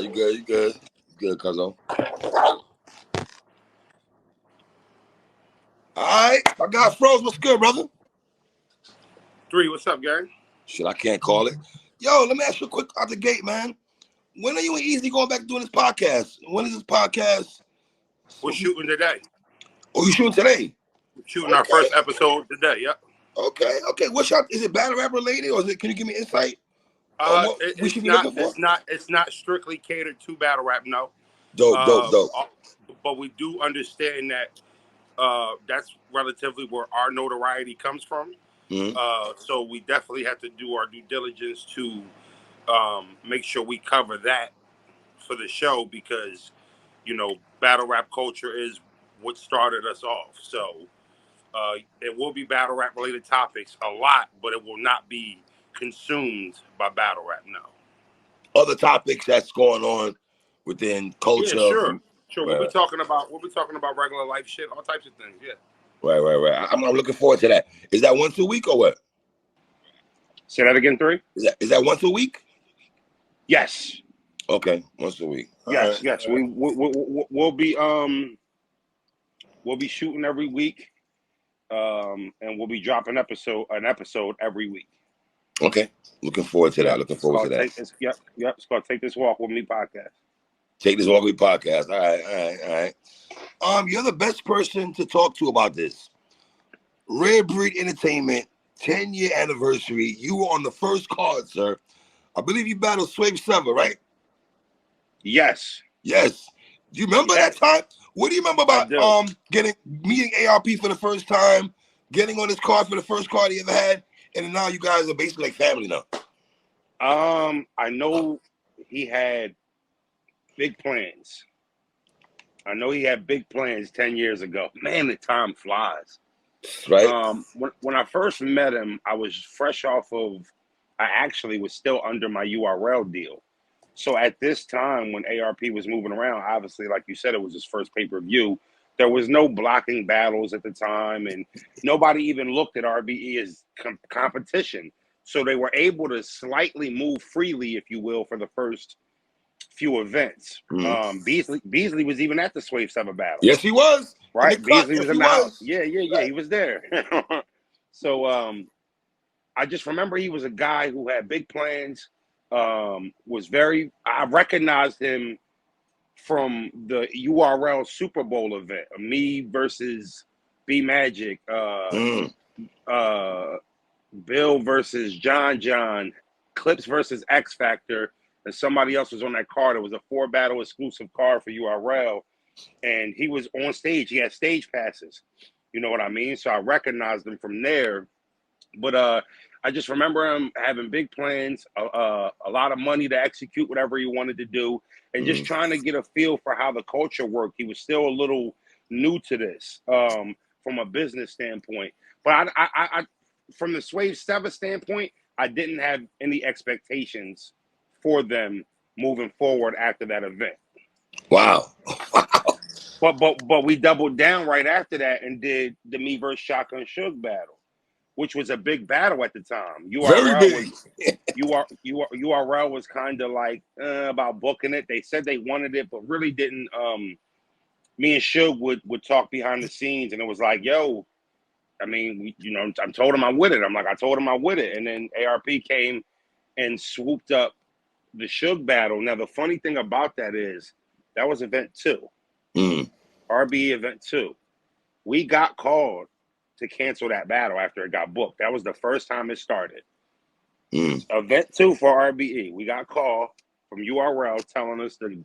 You good? You good? Good, cuzzo. All right, I got froze. What's good, brother? 3, what's up, gang? Shit, I can't call it. Yo, let me ask you a quick out the gate, man. When are you and Easy going back to doing this podcast? When is this podcast? We're shooting today. Oh, you shooting today? We're shooting our first episode today. Yep. Okay. Is it battle rap related, or is it? Can you give me insight? It's not strictly catered to battle rap. No. Dope. But we do understand that that's relatively where our notoriety comes from. Mm-hmm. So we definitely have to do our due diligence to make sure we cover that for the show, because battle rap culture is what started us off. So it will be battle rap related topics a lot, but it will not be consumed by battle rap. No. Other topics that's going on within culture. Yeah, sure. We'll be talking about regular life shit, all types of things. Yeah. Right. I'm looking forward to that. Is that once a week or what? Say that again, 3. Is that once a week? Yes. Okay, once a week. Yes. We'll be shooting every week, and we'll be dropping an episode every week. Okay, looking forward to that. It's called Take This Walk With Me podcast. Take This Walk With Me podcast. All right. You're the best person to talk to about this. Rare Breed Entertainment 10-year anniversary. You were on the first card, sir. I believe you battled Swave Sever, right? Yes. Do you remember that time? What do you remember about meeting ARP for the first time, getting on this card for the first card he ever had, and now you guys are basically like family now? I know he had big plans. 10 years ago. Man, the time flies. Right. When I first met him, I was fresh off of. I actually was still under my URL deal. So at this time, when ARP was moving around, obviously, like you said, it was his first pay-per-view. There was no blocking battles at the time, and nobody even looked at RBE as competition. So they were able to slightly move freely, if you will, for the first few events. Beasley was even at the Swave Sever battle. Yes, he was. Right? Beasley was in the house. Yeah, he was there. So I just remember he was a guy who had big plans. I recognized him from the URL Super Bowl event, me versus B Magic, Bill versus John, Clips versus X Factor, and somebody else was on that card. It was a 4-battle exclusive card for URL, and he was on stage. He had stage passes. You know what I mean? So I recognized him from there. But I just remember him having big plans, a lot of money to execute whatever he wanted to do, and just trying to get a feel for how the culture worked. He was still a little new to this from a business standpoint. But I from the Swave Sever standpoint, I didn't have any expectations for them moving forward after that event. Wow. But we doubled down right after that and did the me versus Shotgun Suge battle, which was a big battle at the time. URL was kind of like about booking it. They said they wanted it, but really didn't. Me and Suge would talk behind the scenes, and it was like, yo, I mean, I told him I'm with it. I told him I'm with it. And then ARP came and swooped up the Suge battle. Now, the funny thing about that is that was event 2. RBE event 2. We got called to cancel that battle after it got booked. That was the first time it started. Event 2 for RBE. We got called from URL telling us to,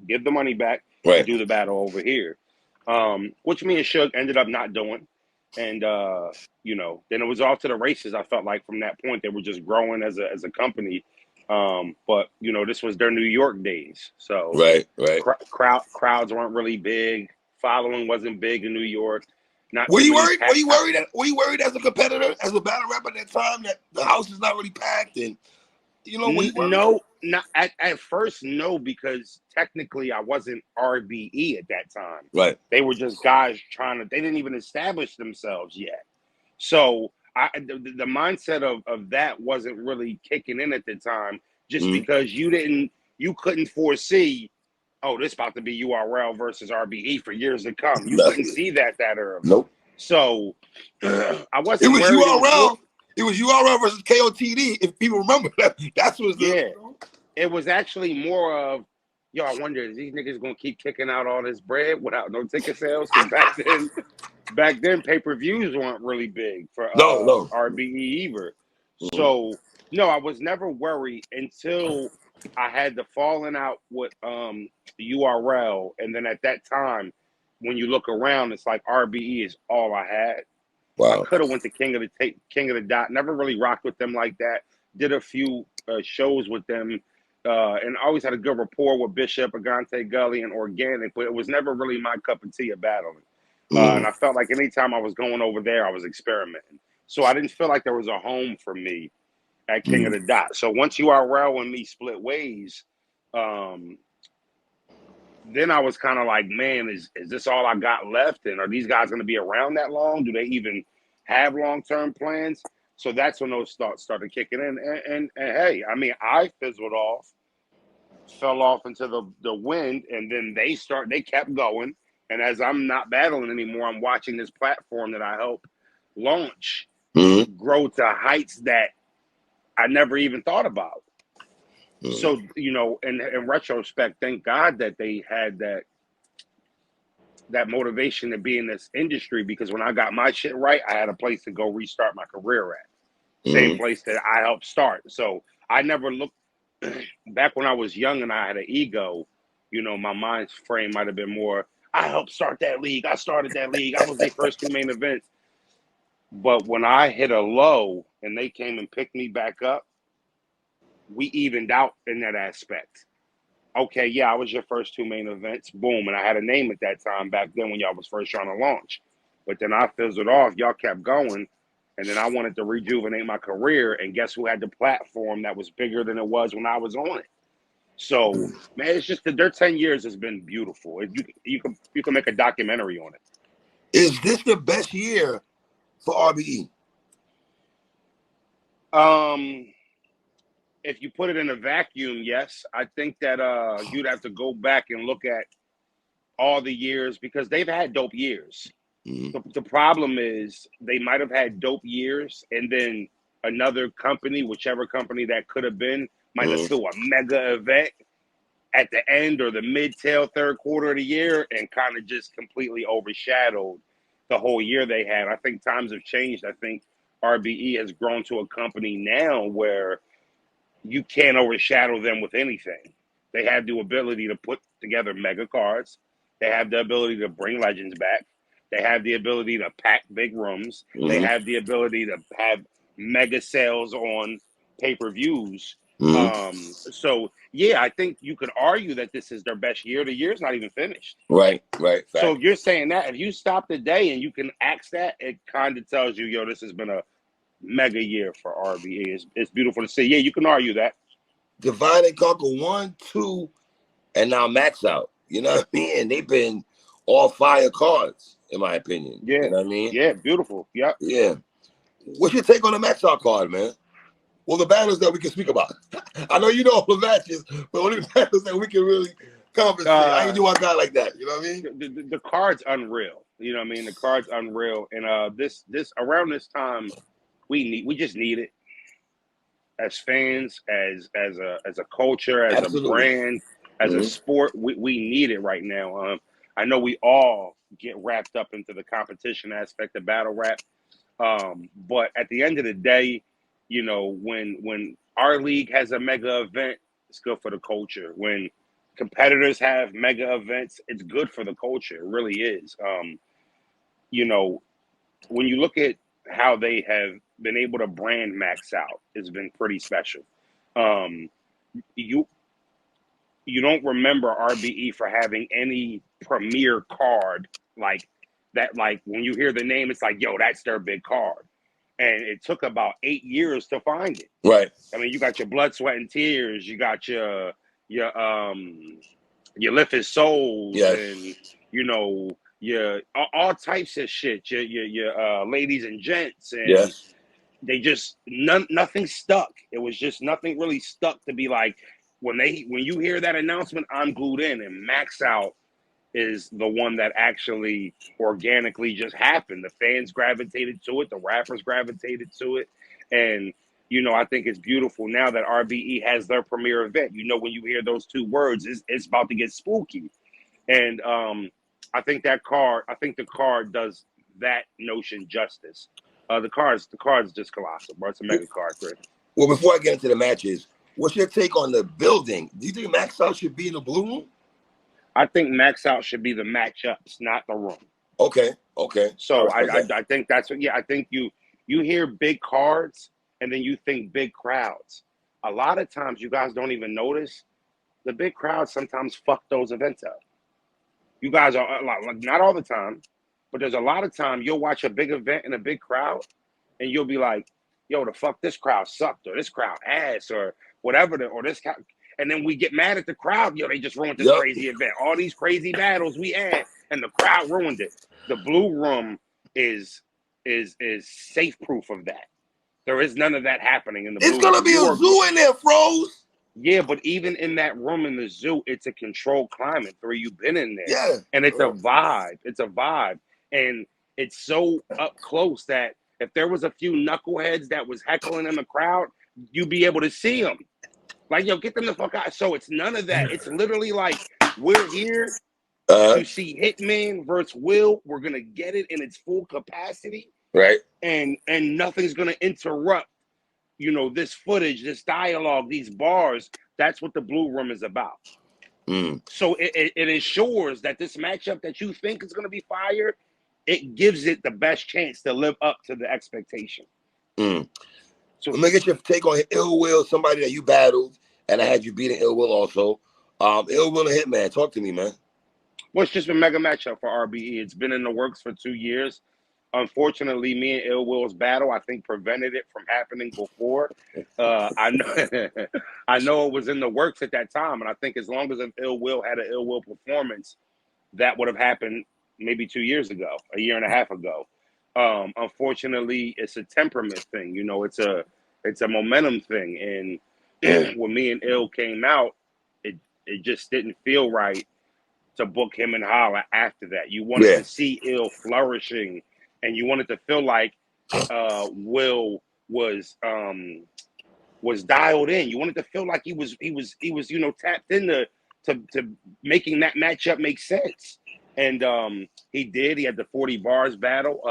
give the money back and do the battle over here. Which me and Suge ended up not doing. And, then it was off to the races. I felt like from that point, they were just growing as a company. But, this was their New York days. So right. Crowds weren't really big. Following wasn't big in New York. Were you worried? Were you worried as a competitor, as a battle rapper at that time, that the house is not really packed? And, no, not at first, no, because technically I wasn't RBE at that time. Right. They were just guys they didn't even establish themselves yet. So the mindset of that wasn't really kicking in at the time, just because you didn't you couldn't foresee, oh, this about to be URL versus RBE for years to come. You couldn't see that early. Nope. So I It wasn't was worried. URL. It was URL versus KOTD. If people remember that, that's what. It was actually more of, yo, I wonder, is these niggas gonna keep kicking out all this bread without no ticket sales? Because back then pay-per-views weren't really big for No. RBE either. So no, I was never worried until I had the falling out with URL, and then at that time, when you look around, it's like RBE is all I had. Wow. I could have went to King of the Dot. Never really rocked with them like that. Did a few shows with them, and always had a good rapport with Bishop, Agante Gully, and Organic. But it was never really my cup of tea of battling. And I felt like anytime I was going over there, I was experimenting. So I didn't feel like there was a home for me at King of the Dot. So once URL and me split ways, then I was kind of like, man, is this all I got left? And are these guys going to be around that long? Do they even have long-term plans? So that's when those thoughts started kicking in. And hey, I mean, I fizzled off, fell off into the wind, and then they kept going. And as I'm not battling anymore, I'm watching this platform that I helped launch grow to heights that I never even thought about. So, you know, in retrospect, thank God that they had that motivation to be in this industry, because when I got my shit right, I had a place to go restart my career at. Same place that I helped start. So I never looked back when I was young and I had an ego, you know, my mind frame might have been more, I helped start that league. I started that league. I was their first 2 main events. But when I hit a low and they came and picked me back up, we evened out in that aspect. Okay, yeah, I was your first 2 main events. Boom. And I had a name at that time back then when y'all was first trying to launch. But then I fizzled off. Y'all kept going. And then I wanted to rejuvenate my career. And guess who had the platform that was bigger than it was when I was on it? So, man, it's just that their 10 years has been beautiful. You can make a documentary on it. Is this the best year for RBE? If you put it in a vacuum, yes. I think that you'd have to go back and look at all the years, because they've had dope years. The problem is they might have had dope years, and then another company, whichever company that could have been, might have threw a mega event at the end or the mid-tail third quarter of the year and kind of just completely overshadowed the whole year they had. I think times have changed. I think RBE has grown to a company now where you can't overshadow them with anything. They have the ability to put together mega cards. They have the ability to bring legends back. They have the ability to pack big rooms. They have the ability to have mega sales on pay-per-views. So, yeah, I think you could argue that this is their best year. The year's not even finished. Right. Fact. So if you're saying that, if you stop the day and you can ask that, it kind of tells you, yo, this has been a mega year for RBE. It's beautiful to see. Yeah, you can argue that. Divide and Conquer 1, 2, and now Max Out. You know what I mean? And they've been all fire cards, in my opinion. Yeah. You know what I mean? Yeah, beautiful. Yep. Yeah. What's your take on the Max Out card, man? Well, the battles that we can speak about. I know you know all the matches, but only the battles that we can really conversate. I ain't do a guy like that. You know what I mean? The card's unreal. You know what I mean? The card's unreal. And this around this time, we just need it as fans, as a culture, as a brand, as a sport. We need it right now. I know we all get wrapped up into the competition aspect of battle rap, but at the end of the day, you know, when our league has a mega event, it's good for the culture. When competitors have mega events, it's good for the culture. It really is. You know, when you look at how they have been able to brand Max Out, it's been pretty special. You don't remember RBE for having any premier card like that. Like when you hear the name, it's like, yo, that's their big card. And it took about 8 years to find it. Right. I mean, you got your Blood, Sweat, and Tears. You got your Lift His Souls, and you know your all types of shit. Your Ladies and Gents, and they just nothing stuck. It was just nothing really stuck to be like, when you hear that announcement, I'm glued in, and Max Out is the one that actually organically just happened. The fans gravitated to it, the rappers gravitated to it, and I think it's beautiful now that RBE has their premiere event. When you hear those two words, it's about to get spooky, and I think the card does that notion justice. The card's just colossal, bro. It's a mega card, Chris. Well, before I get into the matches, what's your take on the building? Do you think Max Out should be in the blue room? I think Max Out should be the matchups, not the room. Okay. So I think that's what. Yeah, I think you hear big cards and then you think big crowds. A lot of times you guys don't even notice the big crowds sometimes fuck those events up. You guys are not all the time, but there's a lot of time you'll watch a big event in a big crowd and you'll be like, yo, the fuck, this crowd sucked, or this crowd ass, or whatever, or this crowd. And then we get mad at the crowd. Yo, they just ruined this crazy event. All these crazy battles we had, and the crowd ruined it. The blue room is safe proof of that. There is none of that happening in the blue room. It's gonna be a zoo in there, froze. Yeah, but even in that room in the zoo, it's a controlled climate. Where you've been in there, yeah, and it's a vibe. It's a vibe, and it's so up close that if there was a few knuckleheads that was heckling in the crowd, you'd be able to see them. Like, yo, get them the fuck out. So it's none of that. It's literally like, we're here to see Hitman versus Will. We're gonna get it in its full capacity, right? And nothing's gonna interrupt, this footage, this dialogue, these bars. That's what the blue room is about. So it ensures that this matchup that you think is gonna be fire, it gives it the best chance to live up to the expectation. So let me get your take on Ill Will, somebody that you battled, and I had you beating Ill Will also. Ill Will and Hitman, talk to me, man. Well, it's just a mega matchup for RBE. It's been in the works for 2 years. Unfortunately, me and Ill Will's battle, I think, prevented it from happening before. I know it was in the works at that time, and I think as long as Ill Will had an Ill Will performance, that would have happened maybe 2 years ago, a year and a half ago. Unfortunately, it's a temperament thing. It's a momentum thing. And when me and Ill came out, it just didn't feel right to book him and Holla after that. You wanted to see Ill flourishing, and you wanted to feel like Will was dialed in. You wanted to feel like he was tapped into to making that matchup make sense. And he did. He had the 40 bars battle.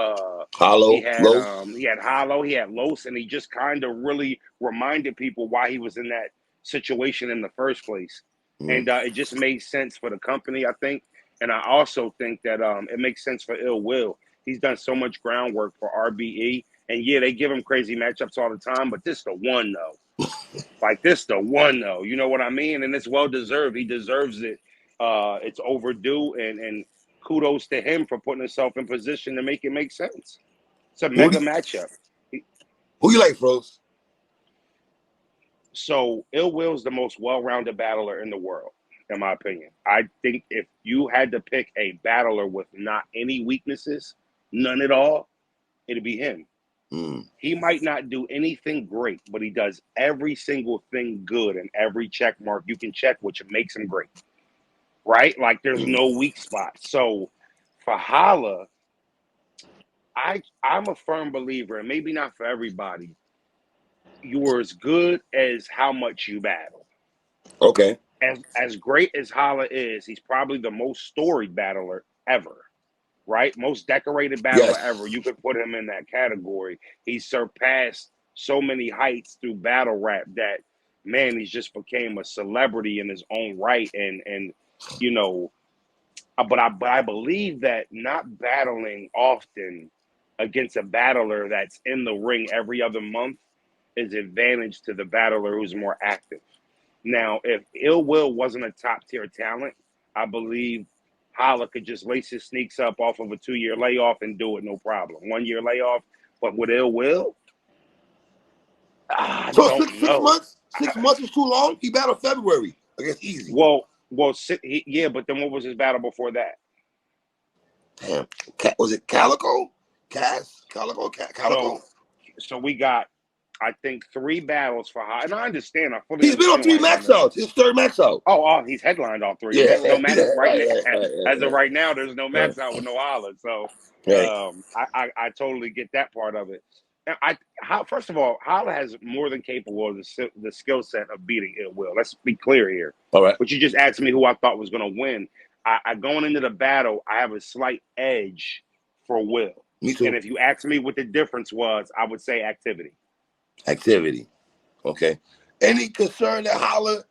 Hollow, he had Hollow, he had Los, and he just kind of really reminded people why he was in that situation in the first place. And it just made sense for the company, I think. And I also think that it makes sense for Ill Will. He's done so much groundwork for RBE. And yeah, they give him crazy matchups all the time, but this the one though. This the one though. You know what I mean? And it's well deserved. He deserves it. It's overdue, and kudos to him for putting himself in position to make it make sense. It's a mega matchup. Who you like, Froze? So Ill Will's the most well-rounded battler in the world, in my opinion. I think if you had to pick a battler with not any weaknesses, none at all, it'd be him. He might not do anything great, but he does every single thing good and every check mark you can check, which makes him great. Right? Like there's no weak spot. So for Holla, I'm a firm believer, and maybe not for everybody, you're as good as how much you battle. Okay. As great as Holla is, he's probably the most storied battler ever. Right? Most decorated battler ever. You could put him in that category. He's surpassed so many heights through battle rap that, man, he's just became a celebrity in his own right. And but I believe that not battling often against a battler that's in the ring every other month is advantage to the battler who's more active. Now, if Ill Will wasn't a top-tier talent, I believe Holla could just lace his sneaks up off of a 2-year layoff and do it no problem. 1-year layoff, but with Ill Will, I don't know. 6 months is too long. He battled February. I guess easy. Well, yeah, but then what was his battle before that? Damn, was it Calico? Calico. So we got. I think 3 battles for Holla. And I understand. I fully He's been on understand 3 max outs. His 3rd max out. Oh, he's headlined all 3. Yeah, There's no max right. as of right now. There's no max out with no Holla. So I totally get that part of it. First of all, Holla has more than capable of the skill set of beating Ill Will. Let's be clear here. All right. But you just asked me who I thought was going to win. I going into the battle, I have a slight edge for Will. Me too. And if you ask me what the difference was, I would say activity. Activity. Okay. Any concern that Holla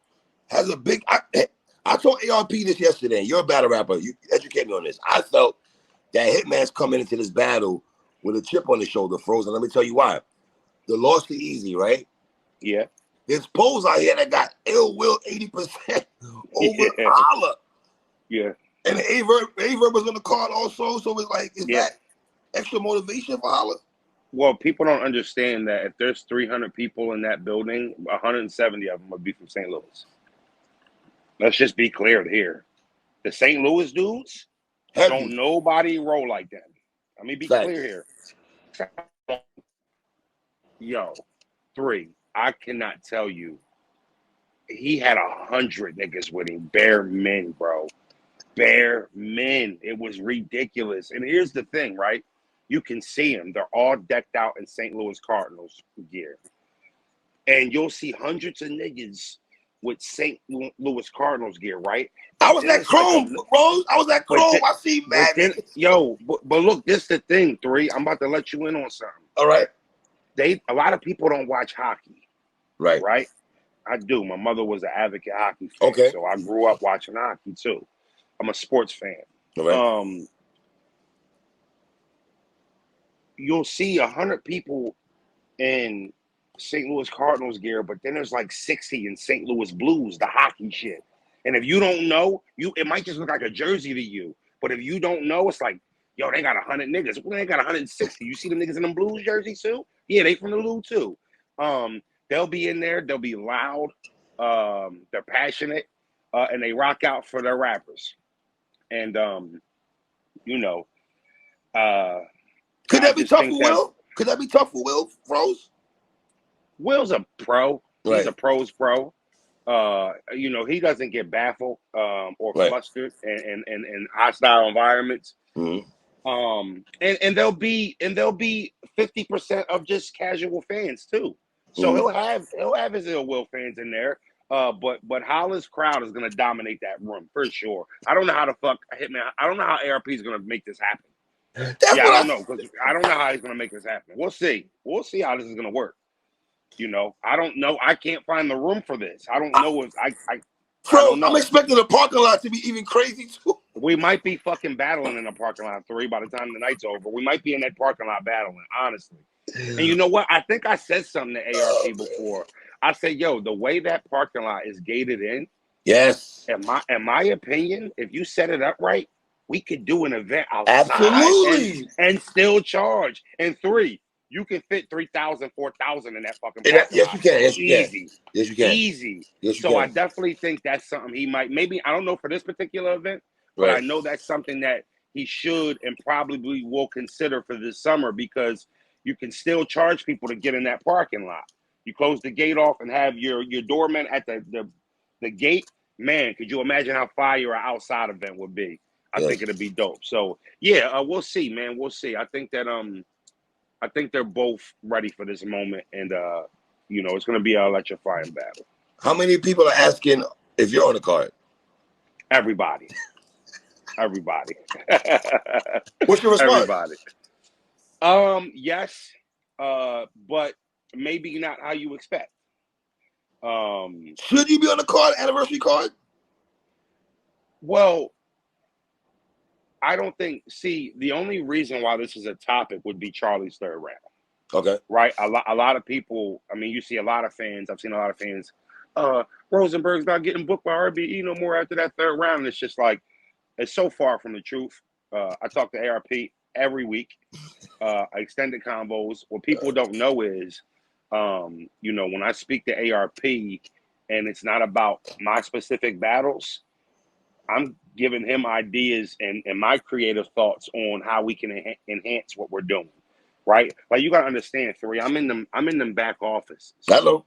has a big... I told ARP this yesterday. And you're a battle rapper. You educate me on this. I felt that Hitman's coming into this battle with a chip on his shoulder, Frozen. Let me tell you why. The loss to Easy, right? Yeah. There's polls out here that got Ill Will 80% over Holla. Yeah. And Verb was on the card also. So it's like, is that extra motivation for Holla? Well, people don't understand that if there's 300 people in that building, 170 of them would be from St. Louis. Let's just be clear here. The St. Louis dudes don't nobody roll like them. Let me be clear here. Yo, 3. I cannot tell you. He had 100 niggas with him. Bare men, bro. Bare men. It was ridiculous. And here's the thing, right? You can see them. They're all decked out in St. Louis Cardinals gear. And you'll see hundreds of niggas with St. Louis Cardinals gear, right? I was at Chrome, Rose. I was at Chrome. I see mad niggas. But look, this the thing, 3. I'm about to let you in on something. All right. A lot of people don't watch hockey. Right. Right? I do. My mother was an advocate hockey fan. Okay. So I grew up watching hockey too. I'm a sports fan. All right. You'll see 100 people in St. Louis Cardinals gear, but then there's like 60 in St. Louis Blues, the hockey shit. And if you don't know, it might just look like a jersey to you. But if you don't know, it's like, yo, they got 100 niggas. Well, they got 160. You see them niggas in them Blues jerseys too? Yeah, they from the Lou too. They'll be in there. They'll be loud. They're passionate, and they rock out for their rappers. And could that be tough for Will? Could that be tough for Will, Rose? Will's a pro. Right. He's a pro's pro. He doesn't get baffled or flustered in hostile environments. Mm-hmm. And there'll be 50% of just casual fans too. So he'll have his Ill Will fans in there. But Holla's crowd is gonna dominate that room for sure. I don't know how the fuck Hitman. I don't know how ARP is gonna make this happen. I don't know, because I don't know how he's gonna make this happen. We'll see. We'll see how this is gonna work. I don't know. I can't find the room for this. I don't know if I don't know. I'm expecting the parking lot to be even crazy too. We might be fucking battling in the parking lot 3 by the time the night's over. We might be in that parking lot battling, honestly. And you know what? I think I said something to ARP before. I said, yo, the way that parking lot is gated in, yes. In my opinion, if you set it up right, we could do an event outside. Absolutely. And still charge. And 3, you can fit 3,000, 4,000 in that fucking parking lot. Yes, you can. Yes, Easy. Yes, you can. Easy. Yes, you so can. I definitely think that's something he might, maybe, I don't know for this particular event, but I know that's something that he should and probably will consider for this summer, because you can still charge people to get in that parking lot. You close the gate off and have your doorman at the gate. Man, could you imagine how fire an outside event would be? I think it'd be dope. So yeah, we'll see, man. We'll see. I think they're both ready for this moment, and it's gonna be an electrifying battle. How many people are asking if you're on the card? Everybody. Everybody. What's your response? Everybody. Yes, but maybe not how you expect. Should you be on the card, anniversary card? Well, I don't think. See, the only reason why this is a topic would be Charlie's 3rd round. Okay. Right. A lot of people. I mean, you see a lot of fans. I've seen a lot of fans. Rosenberg's not getting booked by RBE no more after that 3rd round. And it's just like, it's so far from the truth. I talk to ARP every week. Extended combos. What people don't know is, when I speak to ARP, and it's not about my specific battles, I'm giving him ideas and my creative thoughts on how we can enhance what we're doing. right? Like, you gotta understand, Three. I'm in them back offices. I know.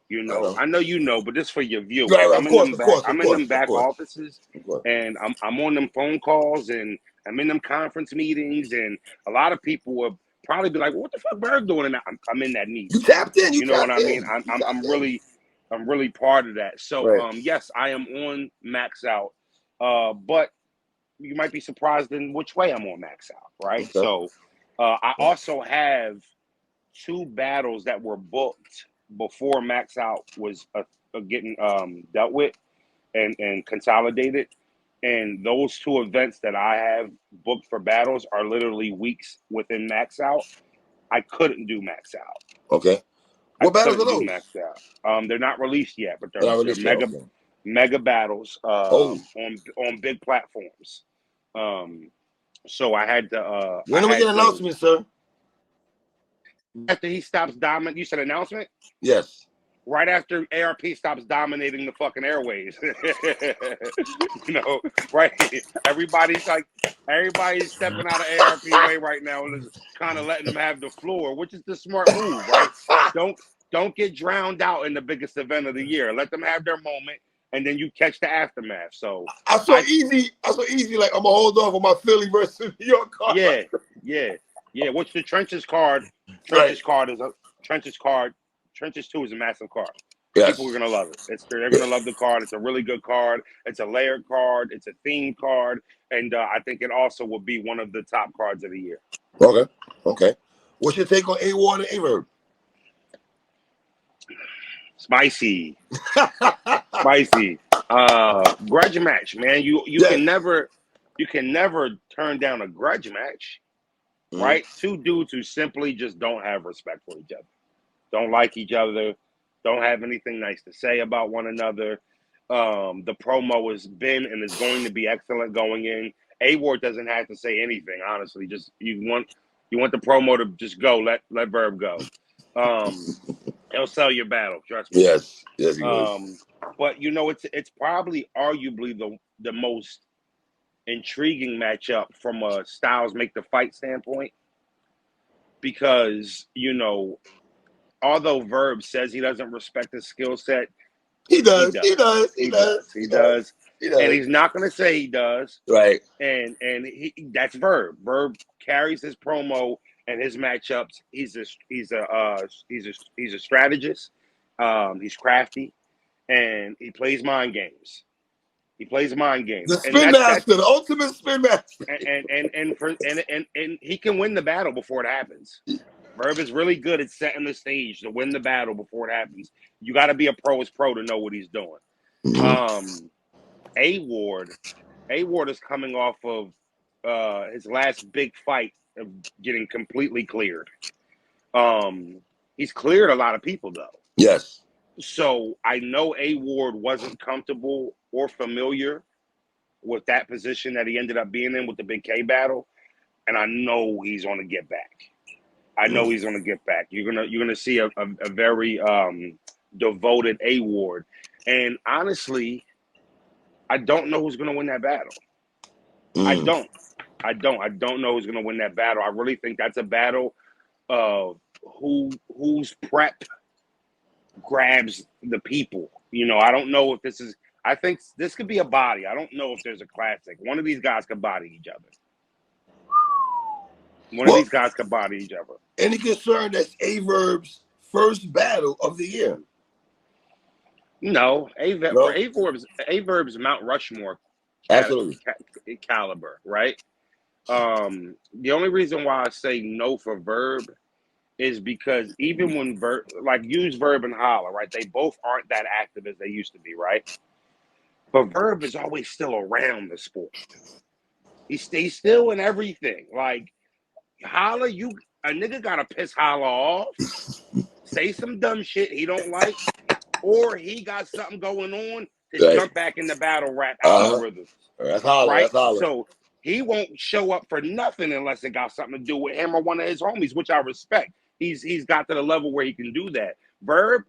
You know, I know you know, but this for your viewers. Right, I'm of in them course, of back. course, of I'm in course, them of back course, offices, of course. and I'm on them phone calls, and I'm in them conference meetings, and a lot of people will probably be like, "What the fuck, Berg doing?" And I'm in that meeting. You tapped in. You You know what tapped I mean? in. You tapped I'm in. really part of that. So Right. yes, I am on Max Out, but you might be surprised in which way I'm on Max Out, right? Okay. So I also have 2 battles that were booked before Max Out was getting dealt with and consolidated. And those 2 events that I have booked for battles are literally weeks within Max Out. I couldn't do Max Out. Okay. I What battles are couldn't do those? Max Out. They're not released yet, but They're not they're released yet. Okay. mega battles Oh, on big platforms. So I had to when do we get an announcement, sir? after he stops dominating. You said announcement? Yes. Right after ARP stops dominating the fucking airways. You know, right? Everybody's stepping out of ARP way right now and is kind of letting them have the floor, which is the smart move, right? Don't get drowned out in the biggest event of the year. Let them have their moment, and then you catch the aftermath. So I saw easy. Like I'm gonna hold off on my Philly versus New York card. Yeah. Which the Trenches card? Trenches Trenches 2 is a massive card. Yes. People are gonna love it. They're gonna love the card. It's a really good card. It's a layered card. It's a themed card, and I think it also will be one of the top cards of the year. Okay. What's your take on A Ward and A Verb? Spicy. Grudge match, man. You Yes. can never turn down a grudge match, right? 2 dudes who simply just don't have respect for each other, don't like each other, don't have anything nice to say about one another. The promo has been and is going to be excellent going in. A Ward doesn't have to say anything, honestly. Just you want the promo to just go. Let Verb go. He'll sell your battle, trust me. Yes, he will. But you know, it's probably arguably the most intriguing matchup from a styles make the fight standpoint, because you know, although Verb says he doesn't respect his skill set, he does. And he's not going to say he does. Right. And that's Verb. Verb carries his promo and his matchups. He's a strategist. He's crafty, and he plays mind games. The spin master, the ultimate spin master. And he can win the battle before it happens. Verb is really good at setting the stage to win the battle before it happens. You got to be a pro to know what he's doing. A Ward is coming off of his last big fight of getting completely cleared. He's cleared a lot of people though. Yes. So I know A Ward wasn't comfortable or familiar with that position that he ended up being in with the Big K battle, and I know he's on to get back. You're gonna see a very devoted A Ward, and honestly, I don't know who's gonna win that battle. I don't know who's gonna win that battle. I really think that's a battle of whose prep grabs the people. You know, I don't know if this is. I think this could be a body. I don't know if there's a classic. One of these guys could body each other. Any concern that's A Verb's first battle of the year? No, A Verb's Mount Rushmore absolutely caliber, right? The only reason why I say no for Verb is because even when Verb, like, use Verb and Holla, right? They both aren't that active as they used to be, right? But Verb is always still around the sport. He's still in everything. Like, Holla, a nigga gotta piss Holla off, say some dumb shit he don't like, or he got something going on to jump back in the battle rap algorithms. That's Holla. Right? That's Holla. So he won't show up for nothing unless it got something to do with him or one of his homies, which I respect. He's got to the level where he can do that. Verb,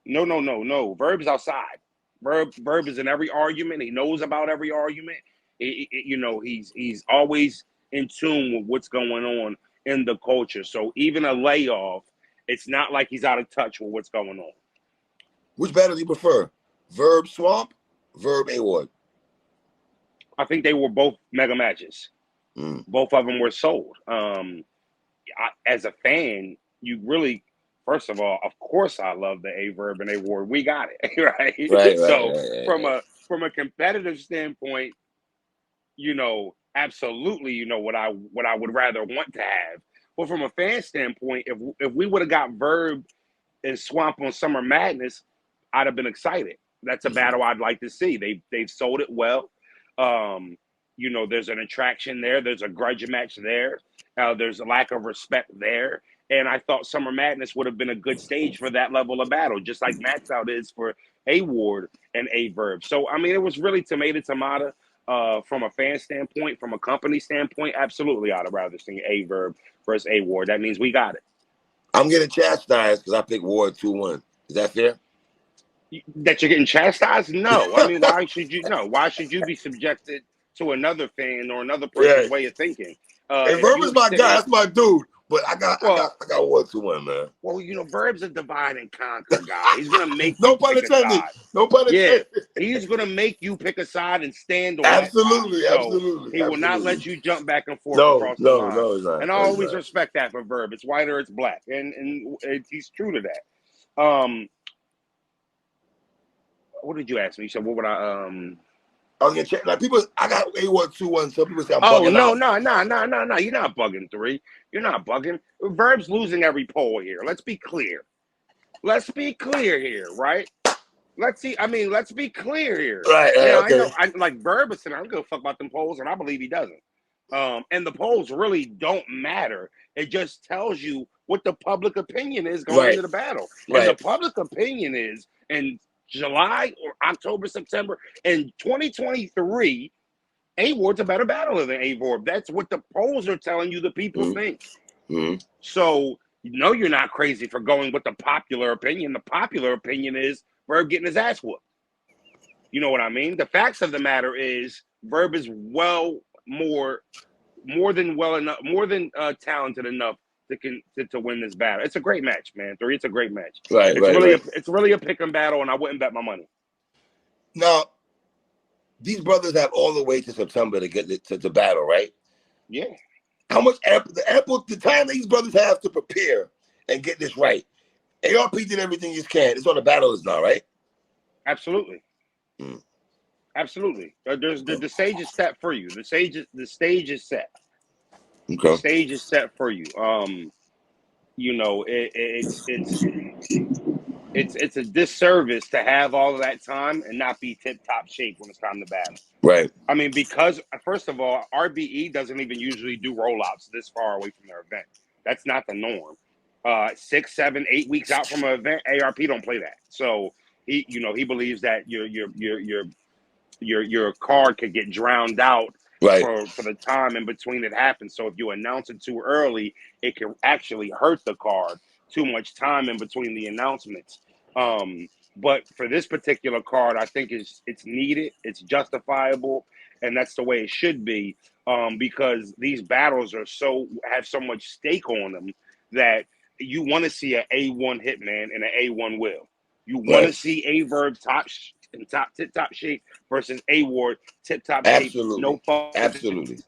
no. Verb's outside. Verb is in every argument. He knows about every argument. He's always in tune with what's going on in the culture. So even a layoff, it's not like he's out of touch with what's going on. Which battle do you prefer? Verb Swamp, Verb A-Ward? I think they were both mega matches. Both of them were sold. As a fan, you really, first of all, of course, I love the A-Verb and A-Ward. We got it, right? Right. So from a competitive standpoint, absolutely, what I would rather want to have. But from a fan standpoint, if we would have got Verb and Swamp on Summer Madness, I'd have been excited. That's a battle I'd like to see. They've sold it well. There's an attraction there. There's a grudge match there. There's a lack of respect there. And I thought Summer Madness would have been a good stage for that level of battle, just like Max Out is for A-Ward and A-Verb. So, I mean, it was really tomato. From a fan standpoint, from a company standpoint, absolutely, I'd have rather seen A-Verb versus A-Ward. That means we got it. I'm getting chastised because I picked Ward 2-1. Is that fair? That you're getting chastised? No. I mean, why should you? No. Why should you be subjected to another fan or another person's way of thinking? And Verb is my guy. That's my dude. But I got Ward 2-1, man. Well, Verb's a divide and conquer guy. He's gonna make no pun intended. No pun intended. He's gonna make you pick a side and stand on absolutely, that side. Absolutely. He will not let you jump back and forth across the line. No, he's not. And I always respect that for Verb. It's white or it's black, and he's true to that. What did you ask me? You said, what would I I was gonna check. Like people, I got A-Ward 2-1. Some people say I'm bugging. No. You're not bugging 3. You're not bugging. Verb's losing every poll here. Let's be clear. Let's be clear here, right? Let's be clear here. Right. Okay. I know. Like Verb is saying, I don't give a fuck about them polls, and I believe he doesn't. And the polls really don't matter. It just tells you what the public opinion is going into the battle. And the public opinion is, in July or October, September, in 2023, A-Ward's a better battler than A-Verb. That's what the polls are telling you the people think. So, you're not crazy for going with the popular opinion. The popular opinion is Verb getting his ass whooped. You know what I mean? The facts of the matter is Verb is more than talented enough to win this battle. It's a great match, man. 3, it's a great match. It's really a pick 'em battle, and I wouldn't bet my money. Now, these brothers have all the way to September to get to battle, right? Yeah. How much the time these brothers have to prepare and get this right? ARP did everything he can. It's on the battlers now, right? Absolutely. Absolutely. The stage is set for you. The stage is set. Okay. The stage is set for you. It's a disservice to have all of that time and not be tip-top shape when it's time to battle. Right. I mean, because first of all, RBE doesn't even usually do rollouts this far away from their event. That's not the norm. 6, 7, 8 weeks out from an event, ARP don't play that. So he believes that your card could get drowned out for the time in between it happens. So if you announce it too early, it can actually hurt the card. Too much time in between the announcements. But for this particular card, I think it's needed, it's justifiable, and that's the way it should be. Because these battles have so much stake on them that you want to see an A1 Hitman and an A1 Will. You want to see A-Verb tip-top shape versus A-Ward tip-top shape. No fault. Absolutely.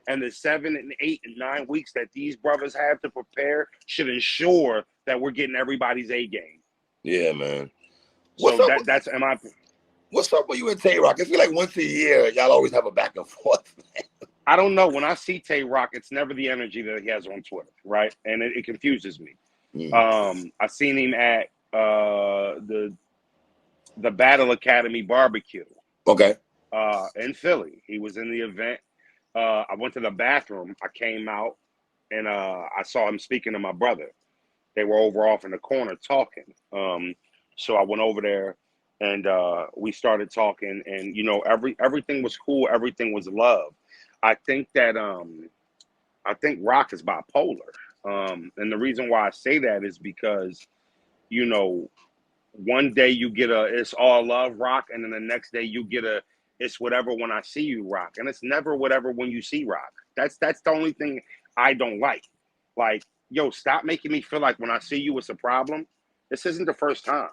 And the 7 and 8 and 9 weeks that these brothers have to prepare should ensure that we're getting everybody's A game. Yeah, man. That's my. What's up with you and Tay Roc? I feel like once a year y'all always have a back and forth. I don't know. When I see Tay Roc, it's never the energy that he has on Twitter, right? And it confuses me. I seen him at the Battle Academy barbecue. Okay. In Philly, he was in the event. I went to the bathroom. I came out, and I saw him speaking to my brother. They were over off in the corner talking. So I went over there, and we started talking. And everything was cool. Everything was love. I think that Roc is bipolar. And the reason why I say that is because, one day you get it's all love Roc, and then the next day you get it's whatever when I see you Roc, and it's never whatever when you see Roc. That's the only thing I don't like. like, yo, stop making me feel like when I see you, it's a problem. This isn't the first time,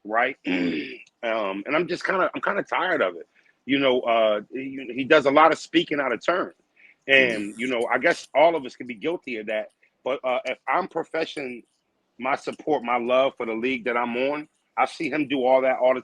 right? And I'm just kind of tired of it. You know, he does a lot of speaking out of turn, and you know, I guess all of us can be guilty of that. But if I'm professing my support, my love for the league that I'm on, I see him do all that all the